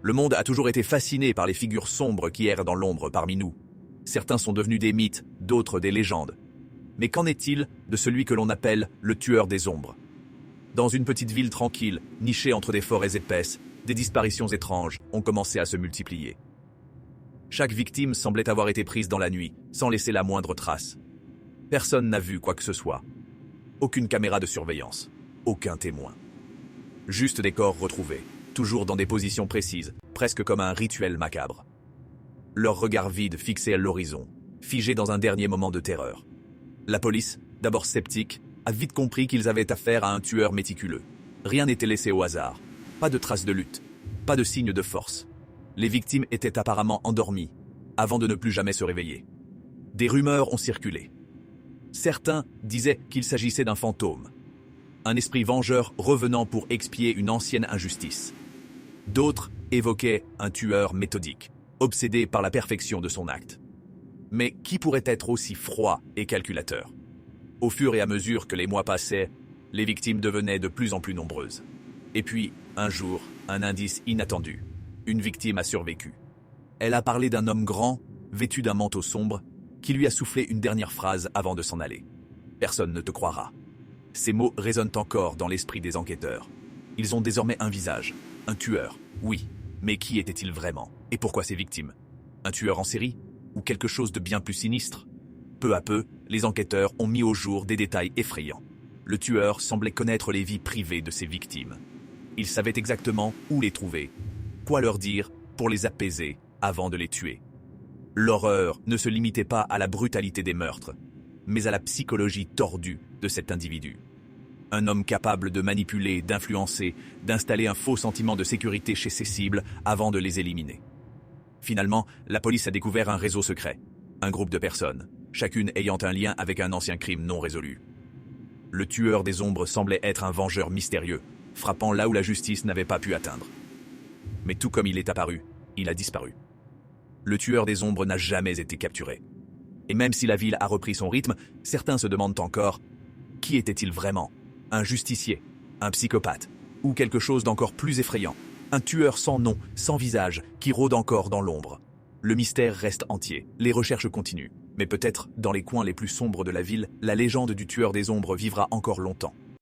Le monde a toujours été fasciné par les figures sombres qui errent dans l'ombre parmi nous. Certains sont devenus des mythes, d'autres des légendes. Mais qu'en est-il de celui que l'on appelle le tueur des ombres? Dans une petite ville tranquille, nichée entre des forêts épaisses, des disparitions étranges ont commencé à se multiplier. Chaque victime semblait avoir été prise dans la nuit, sans laisser la moindre trace. Personne n'a vu quoi que ce soit. Aucune caméra de surveillance, aucun témoin. Juste des corps retrouvés, toujours dans des positions précises, presque comme un rituel macabre. Leur regard vide fixé à l'horizon, figé dans un dernier moment de terreur. La police, d'abord sceptique, a vite compris qu'ils avaient affaire à un tueur méticuleux. Rien n'était laissé au hasard. Pas de traces de lutte, pas de signe de force. Les victimes étaient apparemment endormies, avant de ne plus jamais se réveiller. Des rumeurs ont circulé. Certains disaient qu'il s'agissait d'un fantôme, un esprit vengeur revenant pour expier une ancienne injustice. D'autres évoquaient un tueur méthodique, obsédé par la perfection de son acte. Mais qui pourrait être aussi froid et calculateur? Au fur et à mesure que les mois passaient, les victimes devenaient de plus en plus nombreuses. Et puis, un jour, un indice inattendu. Une victime a survécu. Elle a parlé d'un homme grand, vêtu d'un manteau sombre, qui lui a soufflé une dernière phrase avant de s'en aller. Personne ne te croira. Ces mots résonnent encore dans l'esprit des enquêteurs. Ils ont désormais un visage, un tueur, oui. Mais qui était-il vraiment? Et pourquoi ces victimes? Un tueur en série? Ou quelque chose de bien plus sinistre? Peu à peu, les enquêteurs ont mis au jour des détails effrayants. Le tueur semblait connaître les vies privées de ses victimes. Il savait exactement où les trouver, quoi leur dire pour les apaiser avant de les tuer. L'horreur ne se limitait pas à la brutalité des meurtres, mais à la psychologie tordue de cet individu. Un homme capable de manipuler, d'influencer, d'installer un faux sentiment de sécurité chez ses cibles avant de les éliminer. Finalement, la police a découvert un réseau secret, un groupe de personnes, chacune ayant un lien avec un ancien crime non résolu. Le tueur des ombres semblait être un vengeur mystérieux, frappant là où la justice n'avait pas pu atteindre. Mais tout comme il est apparu, il a disparu. Le tueur des ombres n'a jamais été capturé. Et même si la ville a repris son rythme, certains se demandent encore « Qui était-il vraiment ? Un justicier, un psychopathe, ou quelque chose d'encore plus effrayant, un tueur sans nom, sans visage, qui rôde encore dans l'ombre. » Le mystère reste entier, les recherches continuent, mais peut-être, dans les coins les plus sombres de la ville, la légende du tueur des ombres vivra encore longtemps.